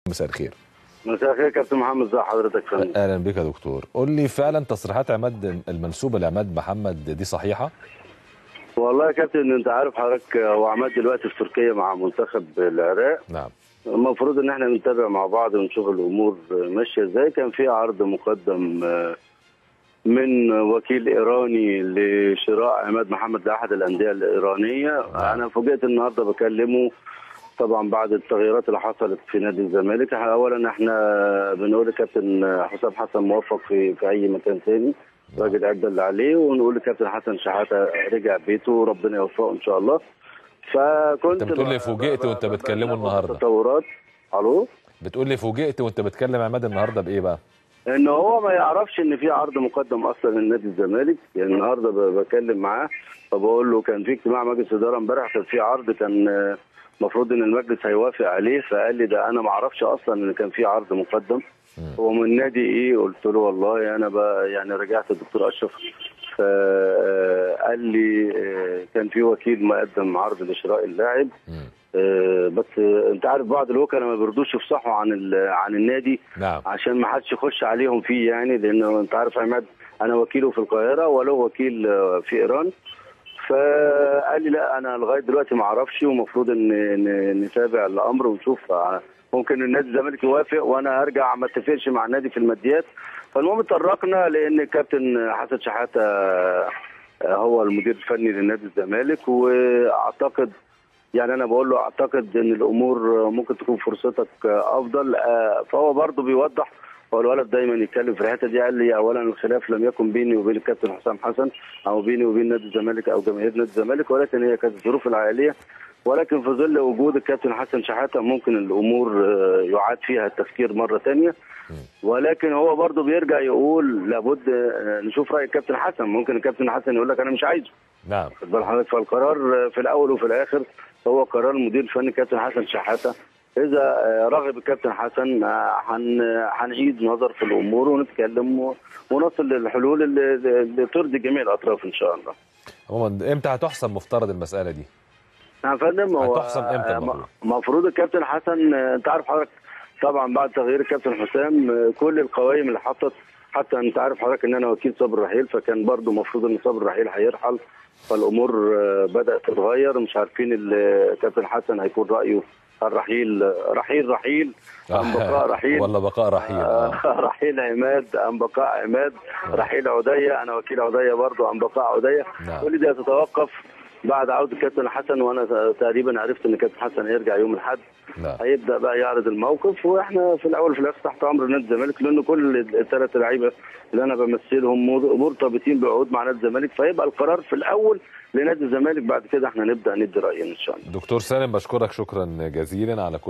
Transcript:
مساء الخير. مساء الخير كابتن محمد، ازي حضرتك يا فندم؟ اهلا بك يا دكتور. قول لي، فعلا تصريحات عماد المنسوبه لعماد محمد دي صحيحه؟ والله يا كابتن انت عارف حضرتك، هو عماد دلوقتي في تركيا مع منتخب العراق. نعم. المفروض ان احنا نتابع مع بعض ونشوف الامور ماشيه ازاي. كان في عرض مقدم من وكيل ايراني لشراء عماد محمد لاحد الانديه الايرانيه. انا فوجئت النهارده بكلمه طبعا بعد التغييرات اللي حصلت في نادي الزمالك. اولا احنا بنقول لكابتن حسام حسن موفق في اي مكان ثاني، راجل ادى اللي عليه، ونقول لكابتن حسن شحاته رجع بيته وربنا يوفقه ان شاء الله. فكنت انت بتقول لي فوجئت وانت بتكلمه النهارده؟ تطورات. الو، بتقول لي فوجئت وانت بتكلم عماد النهارده بايه بقى؟ ان هو ما يعرفش ان في عرض مقدم اصلا لنادي الزمالك. يعني النهارده بكلم معاه فبقول له كان في اجتماع مجلس اداره امبارح، كان في عرض كان المفروض ان المجلس هيوافق عليه. فقال لي ده انا ما اعرفش اصلا ان كان في عرض مقدم. هو من نادي ايه؟ قلت له والله انا يعني رجعت الدكتور اشرف، فقال لي كان في وكيل مقدم عرض لشراء اللاعب. بس انت عارف بعض الوكلاء ما بيرضوش يفصحوا عن النادي. نعم. عشان ما حدش يخش عليهم فيه، يعني لانه انت عارف عماد انا وكيله في القاهره وله وكيل في ايران. فقال لي لا انا لغايه دلوقتي ما اعرفش، ومفروض ان نتابع الامر ونشوف. ممكن النادي الزمالك يوافق وانا ارجع ما اتفقش مع النادي في الماديات. فالمهم اتطرقنا لان الكابتن حسن شحاته هو المدير الفني لنادي الزمالك، واعتقد يعني انا بقول له اعتقد ان الامور ممكن تكون فرصتك افضل. فهو برضه بيوضح، هو الولد دايما يتكلم في الحته دي. قال لي اولا الخلاف لم يكن بيني وبين الكابتن حسام حسن او بيني وبين نادي الزمالك او جماهير نادي الزمالك، ولكن هي كانت الظروف العائليه. ولكن في ظل وجود الكابتن حسن شحاته ممكن الامور يعاد فيها التفكير مره ثانيه. ولكن هو برضه بيرجع يقول لابد نشوف راي الكابتن حسن. ممكن الكابتن حسن يقول لك انا مش عايزه. نعم. فالقرار في الاول وفي الاخر هو قرار المدير الفني الكابتن حسن شحاته. اذا رغب الكابتن حسن هنعيد نظر في الامور ونتكلم ونصل للحلول اللي ترضي جميع الاطراف ان شاء الله. عموما امتى هتحسم مفترض المساله دي؟ يا فندم هو هتحسم امتى المفروض الكابتن حسن، انت عارف حضرتك طبعا بعد تغيير الكابتن حسام كل القوائم اللي حتى انت عارف حضرتك ان انا وكيل صابر رحيل، فكان برضو المفروض ان صابر رحيل هيرحل. فالامور بدات تتغير، مش عارفين الكابتن حسن هيكون رايه الرحيل رحيل ام بقاء رحيل ولا بقاء رحيل. رحيل عماد ام بقاء عماد. رحيل عديه، انا وكيل عديه برضو ام بقاء عديه. كل دي هتتوقف بعد عوده الكابتن حسن، وانا تقريبا عرفت ان الكابتن حسن هيرجع يوم الاحد. هيبدا بقى يعرض الموقف، واحنا في الاول وفي الاخر تحت امر نادي الزمالك، لان كل الثلاث لعيبه اللي انا بمثلهم مرتبطين بعقود مع نادي الزمالك. فيبقى القرار في الاول لنادي الزمالك، بعد كده احنا نبدا ندي راينا ان شاء الله. دكتور سالم، بشكرك شكرا جزيلا على كل